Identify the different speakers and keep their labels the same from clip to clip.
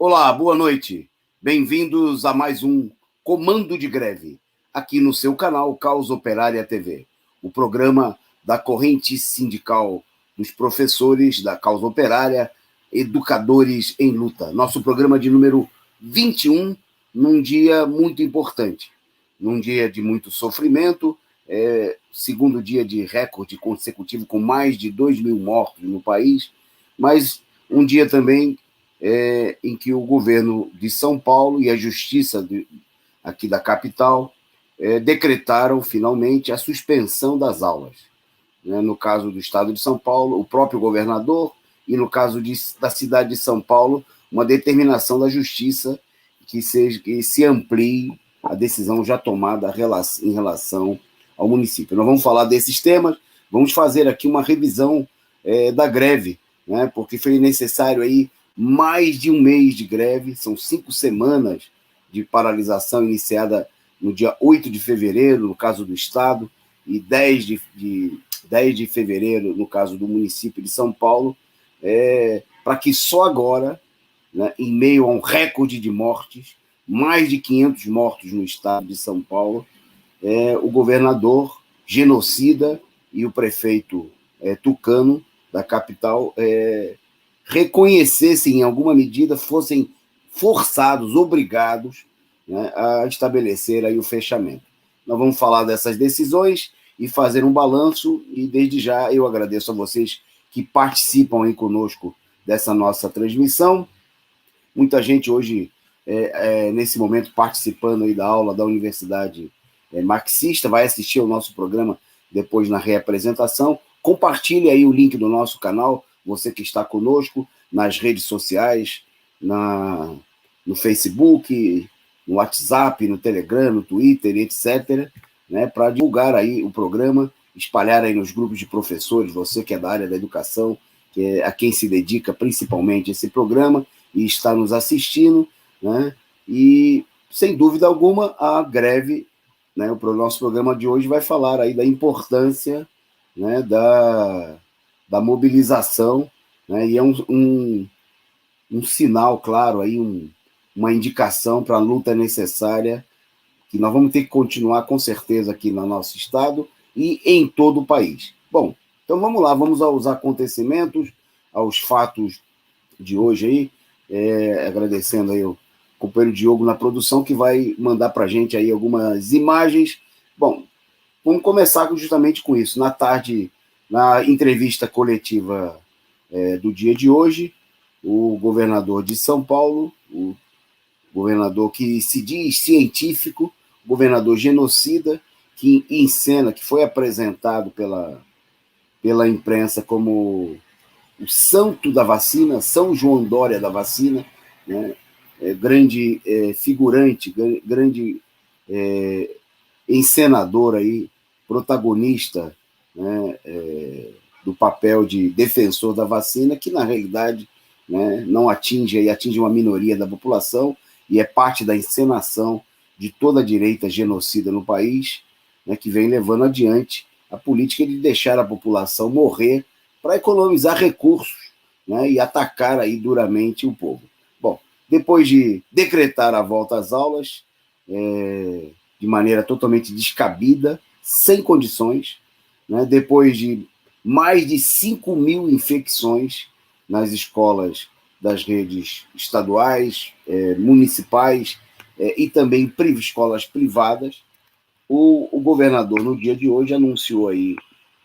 Speaker 1: Olá, boa noite. Bem-vindos a mais um Comando de Greve, aqui no seu canal Causa Operária TV, o programa da corrente sindical dos professores da Causa Operária, Educadores em Luta. Nosso programa de número 21, num dia muito importante, num dia de muito sofrimento, segundo dia de recorde consecutivo com mais de 2.000 mortos no país, mas um dia também em que o governo de São Paulo e a justiça aqui da capital decretaram finalmente a suspensão das aulas. No caso do estado de São Paulo, o próprio governador, e no caso da cidade de São Paulo, uma determinação da justiça que se amplie a decisão já tomada em relação ao município. Nós vamos falar desses temas, vamos fazer aqui uma revisão da greve, né, porque foi necessário aí mais de um mês de greve, são 5 semanas de paralisação iniciada no dia 8 de fevereiro, no caso do Estado, e 10 de fevereiro, no caso do município de São Paulo, para que só agora, né, em meio a um recorde de mortes, mais de 500 mortos no Estado de São Paulo, o governador genocida e o prefeito tucano da capital reconhecessem, em alguma medida, fossem forçados, obrigados, né, a estabelecer aí o fechamento. Nós vamos falar dessas decisões e fazer um balanço, e desde já eu agradeço a vocês que participam aí conosco dessa nossa transmissão. Muita gente hoje, nesse momento, participando aí da aula da Universidade Marxista, vai assistir ao nosso programa depois na reapresentação. Compartilhe aí o link do nosso canal, você que está conosco nas redes sociais, no Facebook, no WhatsApp, no Telegram, no Twitter, etc., né, para divulgar aí o programa, espalhar aí nos grupos de professores, você que é da área da educação, que é a quem se dedica principalmente esse programa e está nos assistindo, né, e, sem dúvida alguma, a greve, né, o nosso programa de hoje vai falar aí da importância, né, da mobilização, né, e é um sinal claro, aí, uma indicação para a luta necessária, que nós vamos ter que continuar com certeza aqui no nosso estado e em todo o país. Bom, então vamos lá, vamos aos acontecimentos, aos fatos de hoje aí, agradecendo aí o companheiro Diogo na produção, que vai mandar para a gente aí algumas imagens. Bom, vamos começar justamente com isso. Na tarde, na entrevista coletiva do dia de hoje, o governador de São Paulo, o governador que se diz científico, governador genocida, que encena, que foi apresentado pela imprensa como o santo da vacina, São João Dória da vacina, né? Grande figurante, grande encenador aí, protagonista, né, do papel de defensor da vacina, que na realidade, né, não atinge uma minoria da população e é parte da encenação de toda a direita genocida no país, né, que vem levando adiante a política de deixar a população morrer para economizar recursos, né, e atacar aí duramente o povo. Bom, depois de decretar a volta às aulas, de maneira totalmente descabida, sem condições, né, depois de mais de 5.000 infecções nas escolas das redes estaduais, municipais e também escolas privadas, o governador, no dia de hoje, anunciou aí,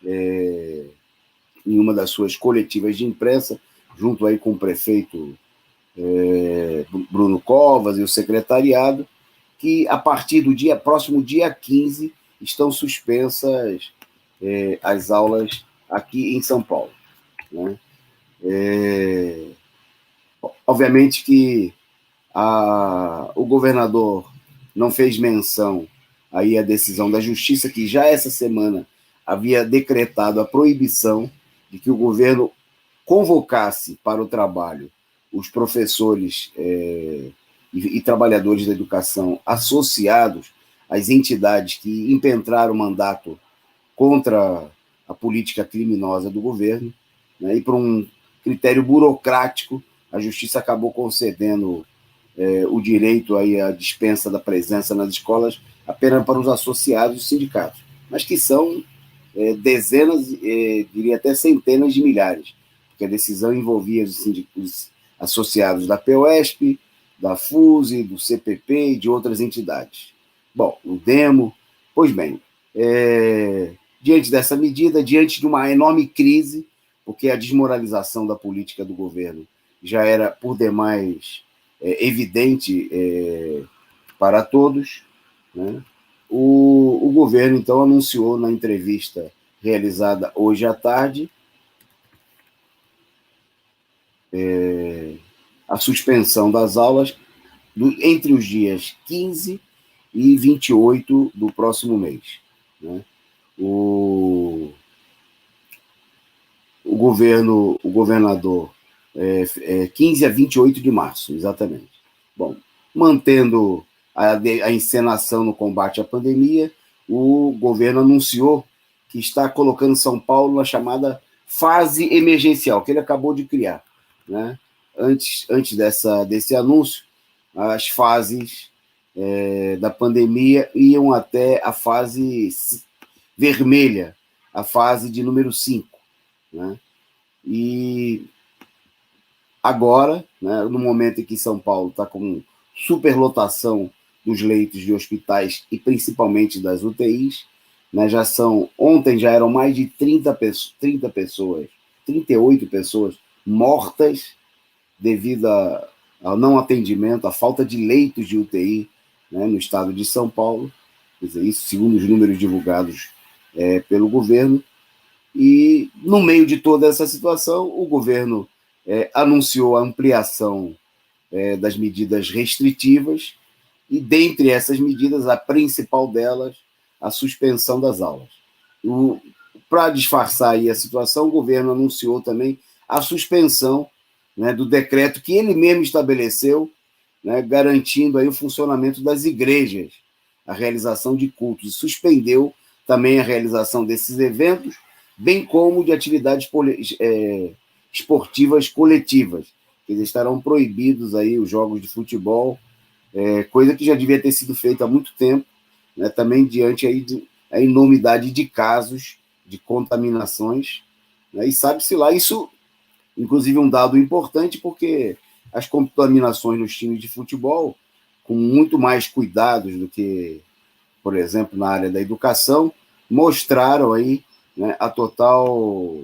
Speaker 1: em uma das suas coletivas de imprensa, junto aí com o prefeito Bruno Covas e o secretariado, que a partir do próximo dia 15 estão suspensas as aulas aqui em São Paulo, né? Obviamente que o governador não fez menção aí à decisão da justiça, que já essa semana havia decretado a proibição de que o governo convocasse para o trabalho os professores e trabalhadores da educação associados às entidades que impetraram o mandato contra a política criminosa do governo, né, e por um critério burocrático, a Justiça acabou concedendo o direito aí à dispensa da presença nas escolas apenas para os associados dos sindicatos, mas que são dezenas, diria até centenas de milhares, porque a decisão envolvia os associados da POESP, da FUSE, do CPP e de outras entidades. Bom, o Demo. Pois bem, diante dessa medida, diante de uma enorme crise, porque a desmoralização da política do governo já era, por demais, evidente para todos, né? O governo, então, anunciou na entrevista realizada hoje à tarde a suspensão das aulas entre os dias 15 e 28 do próximo mês, né? O governador, 15 a 28 de março, exatamente. Bom, mantendo a encenação no combate à pandemia, o governo anunciou que está colocando São Paulo na chamada fase emergencial, que ele acabou de criar, né? Antes desse anúncio, as fases da pandemia iam até a fase vermelha, a fase de número 5. Né? E agora, né, no momento em que São Paulo está com superlotação dos leitos de hospitais e principalmente das UTIs, né, ontem já eram mais de 38 pessoas mortas devido ao não atendimento, à falta de leitos de UTI, né, no estado de São Paulo. Quer dizer, isso segundo os números divulgados pelo governo. E, no meio de toda essa situação, o governo anunciou a ampliação das medidas restritivas e, dentre essas medidas, a principal delas, a suspensão das aulas. Para disfarçar aí a situação, o governo anunciou também a suspensão, né, do decreto que ele mesmo estabeleceu, né, garantindo aí o funcionamento das igrejas, a realização de cultos, e suspendeu também a realização desses eventos, bem como de atividades esportivas coletivas, que estarão proibidos aí os jogos de futebol, coisa que já devia ter sido feita há muito tempo, né, também diante aí a enormidade de casos de contaminações, né, e sabe-se lá, isso, inclusive, um dado importante, porque as contaminações nos times de futebol, com muito mais cuidados do que, por exemplo, na área da educação, mostraram aí, né, a total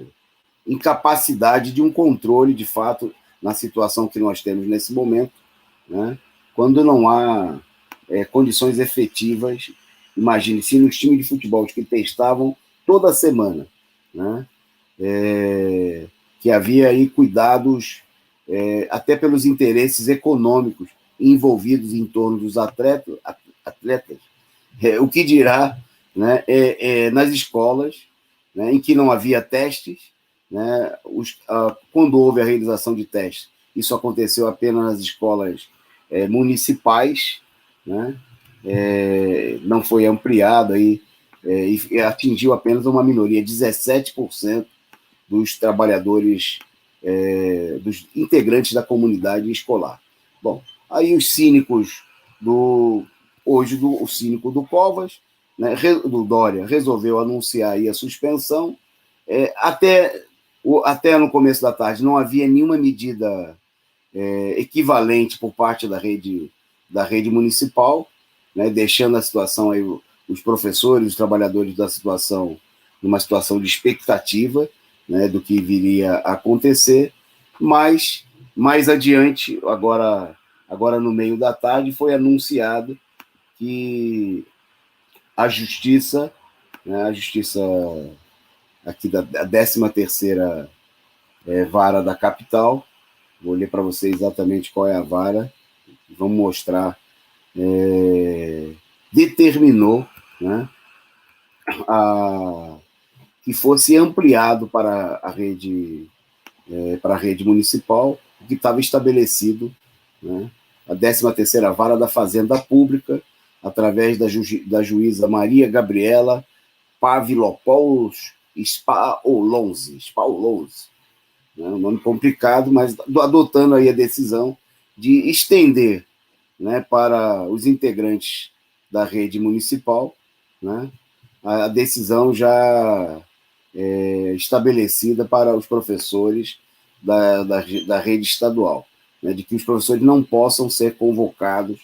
Speaker 1: incapacidade de um controle, de fato, na situação que nós temos nesse momento, né, quando não há condições efetivas. Imagine se nos times de futebol que testavam toda semana, né, que havia aí cuidados até pelos interesses econômicos envolvidos em torno dos atletas, o que dirá, né, nas escolas, né, em que não havia testes, né, quando houve a realização de testes, isso aconteceu apenas nas escolas municipais, né, não foi ampliado aí, e atingiu apenas uma minoria, 17% dos trabalhadores, dos integrantes da comunidade escolar. Bom, aí os cínicos o cínico do Covas, né, do Dória, resolveu anunciar aí a suspensão. Até no começo da tarde não havia nenhuma medida equivalente por parte da rede municipal, né, deixando a situação aí, os professores, os trabalhadores da situação, numa situação de expectativa, né, do que viria a acontecer, mas mais adiante, agora no meio da tarde, foi anunciado que a justiça, né, aqui da 13ª vara da capital, vou ler para vocês exatamente qual é a vara, vamos mostrar, determinou, né, que fosse ampliado para a rede municipal, o que estava estabelecido, né, a 13ª Vara da Fazenda Pública, através da juíza Maria Gabriela Pavlopoulos Spaolonzi, né, um nome complicado, mas adotando aí a decisão de estender, né, para os integrantes da rede municipal, né, a decisão já estabelecida para os professores da rede estadual, né, de que os professores não possam ser convocados,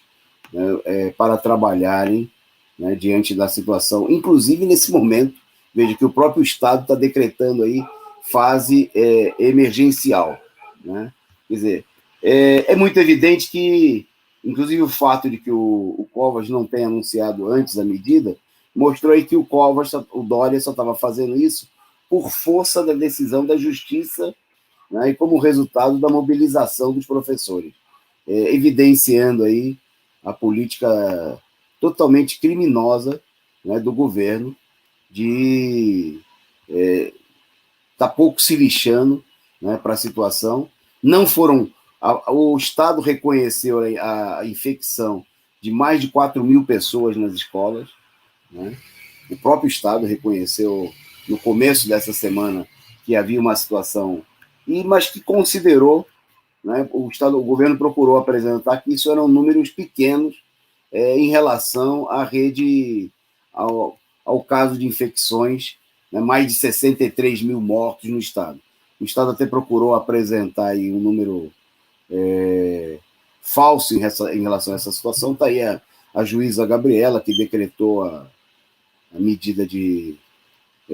Speaker 1: né, para trabalharem, né, diante da situação, inclusive nesse momento, veja que o próprio Estado está decretando aí fase emergencial, né? Quer dizer, é muito evidente que, inclusive o fato de que o Covas não tenha anunciado antes a medida, mostrou aí que o Dória só estava fazendo isso por força da decisão da Justiça, né, e como resultado da mobilização dos professores, evidenciando aí a política totalmente criminosa, né, do governo de tá pouco se lixando, né, para a situação. Não foram. O Estado reconheceu a infecção de mais de 4.000 pessoas nas escolas, né? O próprio Estado reconheceu no começo dessa semana que havia uma situação, mas que considerou, né, o governo procurou apresentar que isso eram números pequenos em relação à rede, ao caso de infecções, né, mais de 63 mil mortos no Estado. O Estado até procurou apresentar aí um número falso em relação a essa situação. Está aí a juíza Gabriela, que decretou a medida de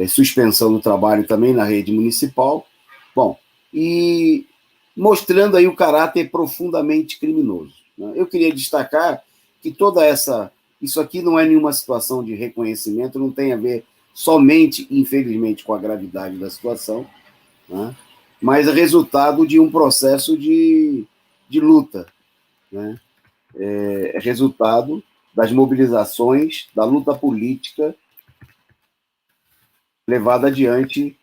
Speaker 1: suspensão do trabalho também na rede municipal. Bom, e mostrando aí o caráter profundamente criminoso, né? Eu queria destacar que isso aqui não é nenhuma situação de reconhecimento, não tem a ver somente, infelizmente, com a gravidade da situação, né? Mas é resultado de um processo de luta, né? É resultado das mobilizações, da luta política levada adiante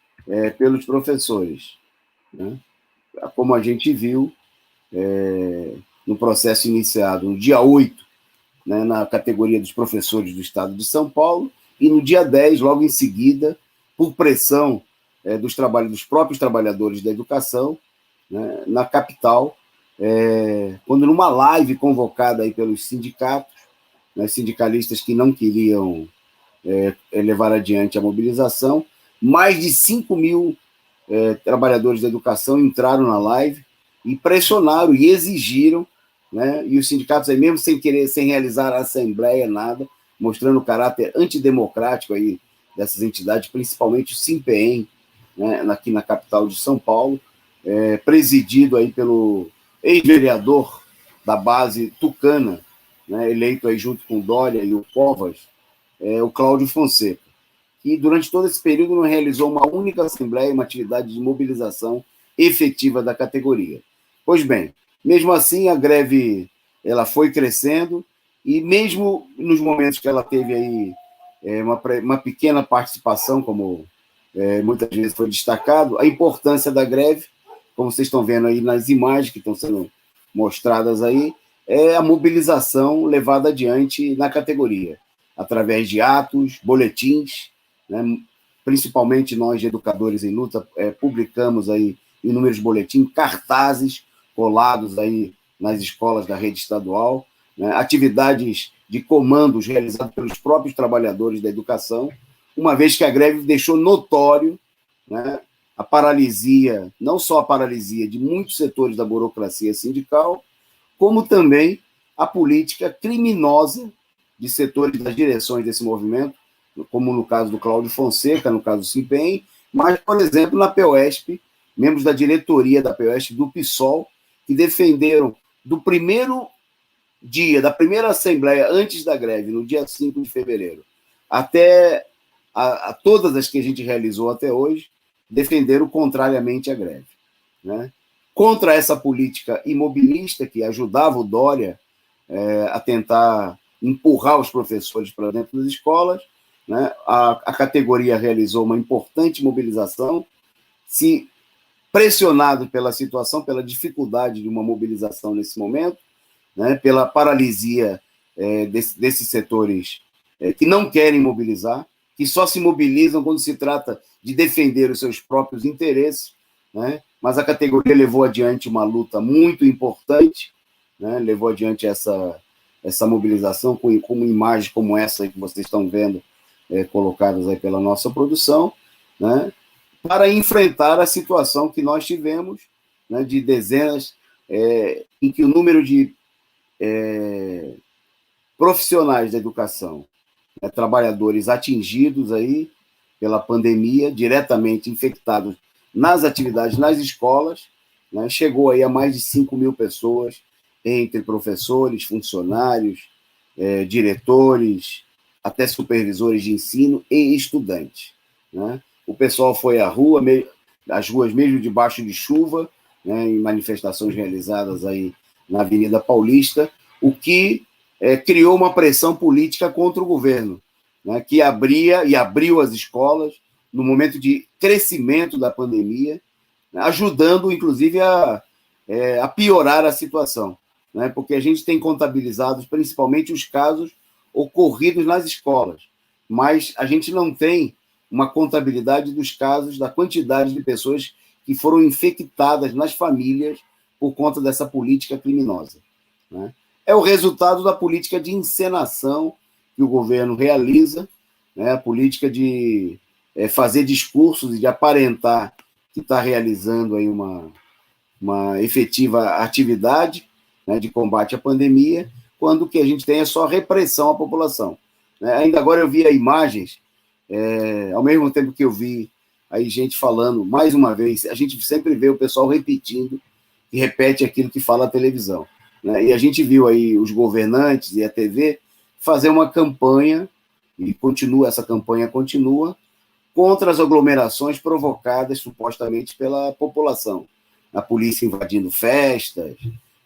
Speaker 1: pelos professores, né? Como a gente viu no processo iniciado no dia 8, né, na categoria dos professores do Estado de São Paulo, e no dia 10, logo em seguida, por pressão dos próprios trabalhadores da educação, né, na capital, quando numa live convocada aí pelos sindicatos, né, sindicalistas que não queriam levar adiante a mobilização, mais de 5.000 trabalhadores da educação entraram na live e pressionaram e exigiram, né, e os sindicatos aí mesmo sem realizar a assembleia, nada, mostrando o caráter antidemocrático aí dessas entidades, principalmente o SINPEEM, né, aqui na capital de São Paulo, presidido aí pelo ex-vereador da base tucana, né, eleito aí junto com o Dória e o Covas, o Cláudio Fonseca, que durante todo esse período não realizou uma única assembleia, uma atividade de mobilização efetiva da categoria. Pois bem, mesmo assim, a greve ela foi crescendo, e mesmo nos momentos que ela teve aí uma pequena participação, como muitas vezes foi destacado, a importância da greve, como vocês estão vendo aí nas imagens que estão sendo mostradas aí, é a mobilização levada adiante na categoria, através de atos, boletins, né? Principalmente nós, educadores em luta, publicamos aí inúmeros boletins, cartazes colados aí nas escolas da rede estadual, né? Atividades de comandos realizados pelos próprios trabalhadores da educação, uma vez que a greve deixou notório, né, a paralisia, não só a paralisia de muitos setores da burocracia sindical, como também a política criminosa de setores das direções desse movimento, como no caso do Cláudio Fonseca, no caso do SINPEEM, mas, por exemplo, na PEOESP, membros da diretoria da PEOESP, do PSOL, que defenderam do primeiro dia, da primeira assembleia antes da greve, no dia 5 de fevereiro, até a todas as que a gente realizou até hoje, defenderam contrariamente a greve, né? Contra essa política imobilista que ajudava o Dória a tentar empurrar os professores para dentro das escolas, né? A categoria realizou uma importante mobilização, se pressionado pela situação, pela dificuldade de uma mobilização nesse momento, né? Pela paralisia desses setores que não querem mobilizar, que só se mobilizam quando se trata de defender os seus próprios interesses, né? mas a categoria levou adiante uma luta muito importante, né? Levou adiante essa mobilização com imagens como essa que vocês estão vendo colocadas aí pela nossa produção, né? Para enfrentar a situação que nós tivemos, né, de dezenas, em que o número de profissionais da educação, né, trabalhadores atingidos aí pela pandemia, diretamente infectados nas atividades nas escolas, né, chegou aí a mais de 5 mil pessoas, entre professores, funcionários, diretores, até supervisores de ensino e estudantes, né? O pessoal foi à rua, às ruas mesmo debaixo de chuva, né, em manifestações realizadas aí na Avenida Paulista, o que criou uma pressão política contra o governo, né, que abriu as escolas no momento de crescimento da pandemia, né, ajudando, inclusive, a piorar a situação, né, porque a gente tem contabilizado principalmente os casos ocorridos nas escolas, mas a gente não tem uma contabilidade dos casos, da quantidade de pessoas que foram infectadas nas famílias por conta dessa política criminosa, né? É o resultado da política de encenação que o governo realiza, né? A política de fazer discursos e de aparentar que está realizando aí uma efetiva atividade, né, de combate à pandemia, quando o que a gente tem é só repressão à população, né? Ainda agora eu vi imagens, ao mesmo tempo que eu vi aí gente falando, mais uma vez, a gente sempre vê o pessoal repetindo e repete aquilo que fala a televisão, né? E a gente viu aí os governantes e a TV fazer uma campanha, e essa campanha continua, contra as aglomerações provocadas supostamente pela população. A polícia invadindo festas,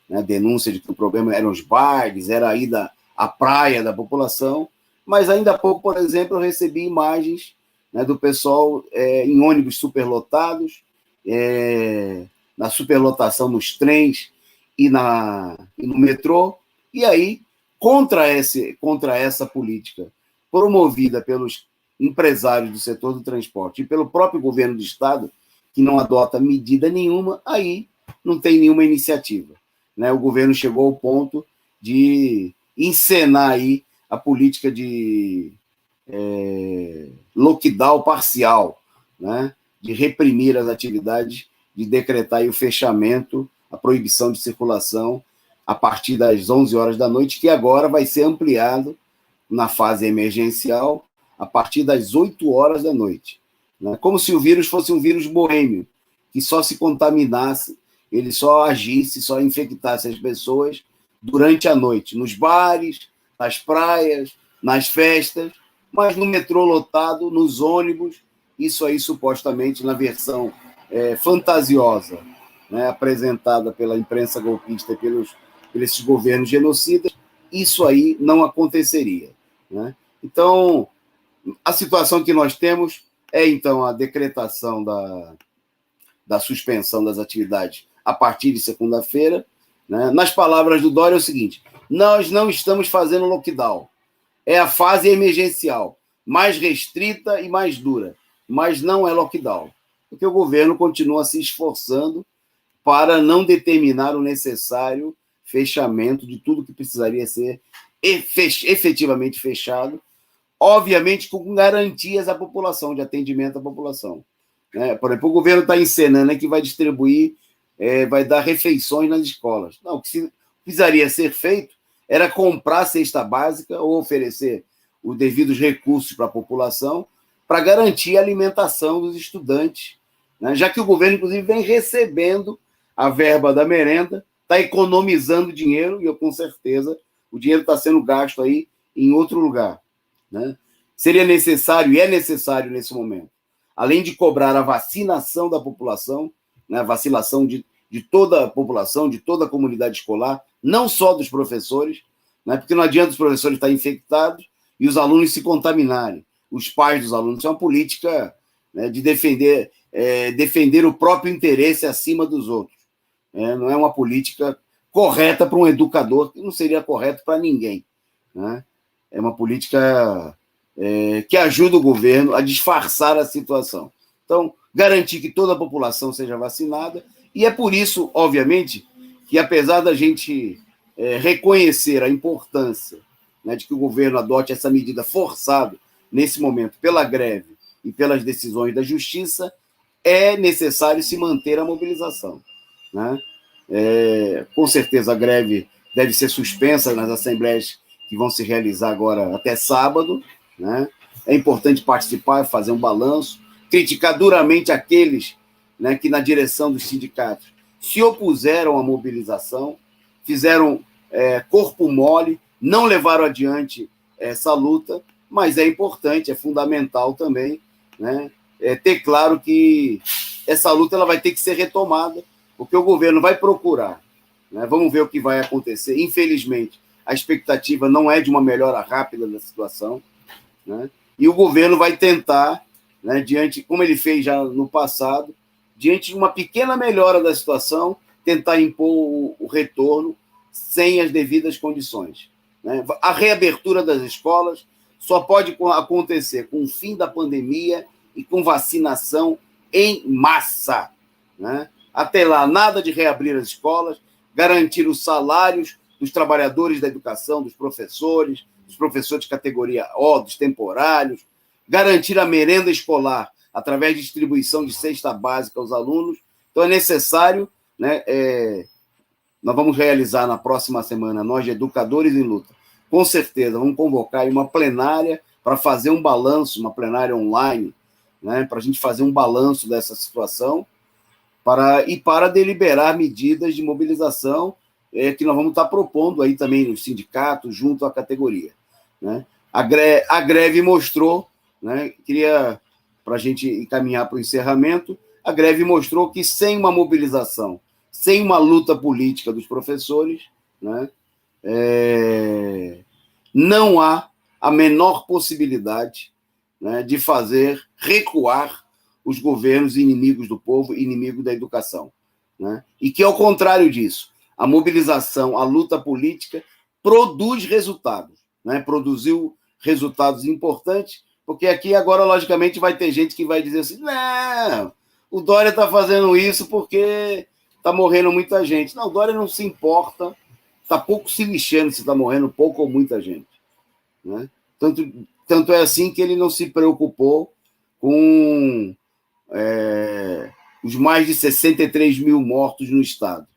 Speaker 1: né, denúncia de que o problema eram os bares, era a ida à praia da população, mas ainda há pouco, por exemplo, eu recebi imagens, né, do pessoal em ônibus superlotados, na superlotação nos trens e no metrô, e aí, contra essa política promovida pelos empresários do setor do transporte e pelo próprio governo do Estado, que não adota medida nenhuma, aí não tem nenhuma iniciativa, né? O governo chegou ao ponto de encenar aí a política de lockdown parcial, né? De reprimir as atividades, de decretar aí o fechamento, a proibição de circulação a partir das 11 horas da noite, que agora vai ser ampliado na fase emergencial a partir das 8 horas da noite, né? Como se o vírus fosse um vírus boêmio, que só se contaminasse, ele só agisse, só infectasse as pessoas durante a noite, nos bares, nas praias, nas festas, mas no metrô lotado, nos ônibus, isso aí supostamente na versão fantasiosa, né, apresentada pela imprensa golpista e pelos esses governos genocidas, isso aí não aconteceria, né? Então, a situação que nós temos é, então, a decretação da suspensão das atividades a partir de segunda-feira, né? Nas palavras do Dória é o seguinte: nós não estamos fazendo lockdown, é a fase emergencial, mais restrita e mais dura, mas não é lockdown, porque o governo continua se esforçando para não determinar o necessário fechamento de tudo que precisaria ser efetivamente fechado, obviamente com garantias à população, de atendimento à população, né? Por exemplo, o governo está encenando que vai distribuir, vai dar refeições nas escolas. Não, o que precisaria ser feito era comprar a cesta básica ou oferecer os devidos recursos para a população para garantir a alimentação dos estudantes, né? Já que o governo, inclusive, vem recebendo a verba da merenda, está economizando dinheiro, e eu, com certeza, o dinheiro está sendo gasto aí em outro lugar, né? Seria necessário, e é necessário nesse momento, além de cobrar a vacinação da população, né, a vacinação de toda a população, de toda a comunidade escolar, não só dos professores, né, porque não adianta os professores estarem infectados e os alunos se contaminarem, os pais dos alunos. Isso é uma política, né, de defender o próprio interesse acima dos outros. Não é uma política correta para um educador, que não seria correto para ninguém, né? É uma política que ajuda o governo a disfarçar a situação. Então, garantir que toda a população seja vacinada, e é por isso, obviamente, que apesar da gente reconhecer a importância, né, de que o governo adote essa medida forçada, nesse momento, pela greve e pelas decisões da Justiça, é necessário se manter a mobilização, né? Com certeza a greve deve ser suspensa nas assembleias que vão se realizar agora até sábado, né? É importante participar, fazer um balanço, criticar duramente aqueles, né, que na direção dos sindicatos se opuseram à mobilização, fizeram corpo mole, não levaram adiante essa luta, mas é importante, é fundamental também, né, ter claro que essa luta ela vai ter que ser retomada, porque o governo vai procurar, né, vamos ver o que vai acontecer. Infelizmente, a expectativa não é de uma melhora rápida da situação, né, e o governo vai tentar, né, diante, como ele fez já no passado, diante de uma pequena melhora da situação, tentar impor o retorno sem as devidas condições, né? A reabertura das escolas só pode acontecer com o fim da pandemia e com vacinação em massa, né? Até lá, nada de reabrir as escolas, garantir os salários dos trabalhadores da educação, dos professores de categoria O, dos temporários, garantir a merenda escolar através de distribuição de cesta básica aos alunos. Então, é necessário, né, nós vamos realizar na próxima semana, nós, Educadores em Luta, com certeza, vamos convocar uma plenária para fazer um balanço, uma plenária online, né, para a gente fazer um balanço dessa situação para deliberar medidas de mobilização que nós vamos estar propondo aí também no sindicato, junto à categoria, né? A greve mostrou, né, queria, para a gente encaminhar para o encerramento, a greve mostrou que sem uma mobilização, sem uma luta política dos professores, né, não há a menor possibilidade, né, de fazer recuar os governos inimigos do povo, inimigos da educação, né? E que, ao contrário disso, a mobilização, a luta política produz resultados, né? Produziu resultados importantes, porque aqui agora, logicamente, vai ter gente que vai dizer assim, não, o Dória está fazendo isso porque está morrendo muita gente. Não, o Dória não se importa, está pouco se lixando se está morrendo pouco ou muita gente, né? Tanto é assim que ele não se preocupou com os mais de 63 mil mortos no Estado,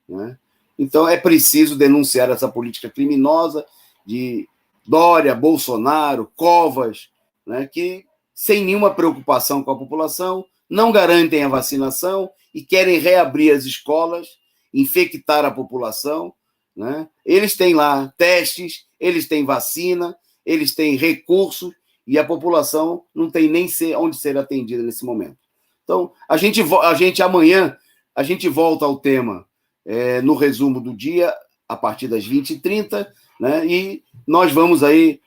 Speaker 1: né? Então, é preciso denunciar essa política criminosa de Dória, Bolsonaro, Covas, né, que, sem nenhuma preocupação com a população, não garantem a vacinação e querem reabrir as escolas, infectar a população, né? Eles têm lá testes, eles têm vacina, eles têm recursos, e a população não tem nem onde ser atendida nesse momento. Então, a gente amanhã, a gente volta ao tema no resumo do dia, a partir das 20h30, né? E nós vamos aí,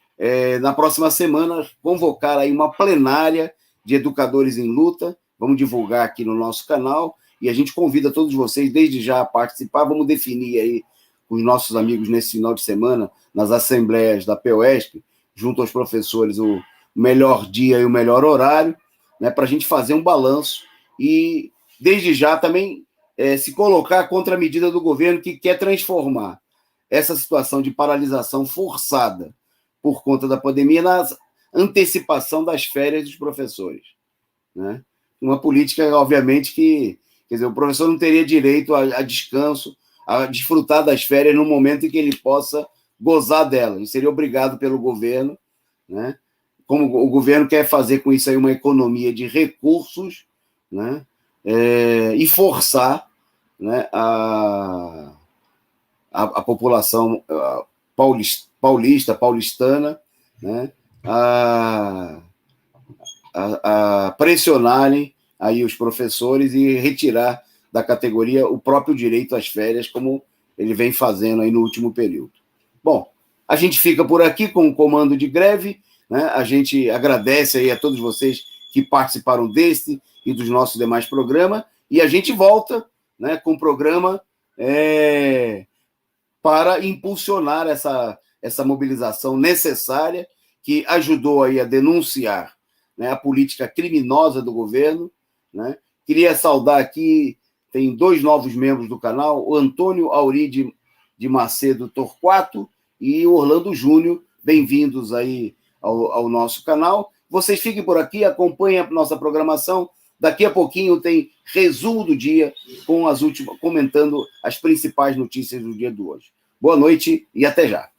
Speaker 1: na próxima semana, convocar aí uma plenária de educadores em luta, vamos divulgar aqui no nosso canal, e a gente convida todos vocês, desde já, a participar. Vamos definir aí com os nossos amigos nesse final de semana, nas assembleias da POESP, junto aos professores, o melhor dia e o melhor horário, né, para a gente fazer um balanço e, desde já, também se colocar contra a medida do governo que quer transformar essa situação de paralisação forçada por conta da pandemia na antecipação das férias dos professores, né? Uma política, obviamente, que, quer dizer, o professor não teria direito a descanso, a desfrutar das férias no momento em que ele possa gozar delas. Ele seria obrigado pelo governo, né? Como o governo quer fazer com isso aí uma economia de recursos, né? E forçar, né, a população paulistana, né, a pressionarem aí os professores e retirar da categoria o próprio direito às férias, como ele vem fazendo aí no último período. Bom, a gente fica por aqui com o comando de greve, né? A gente agradece aí a todos vocês que participaram deste e dos nossos demais programas, e a gente volta, né, com o programa para impulsionar essa mobilização necessária que ajudou aí a denunciar, né, a política criminosa do governo né? Queria saudar aqui, tem 2 novos membros do canal, o Antônio Auri de Macedo Torquato e o Orlando Júnior. Bem-vindos aí ao nosso canal. Vocês fiquem por aqui, acompanhem a nossa programação. Daqui a pouquinho tem resumo do dia, com as últimas, comentando as principais notícias do dia de hoje. Boa noite e até já.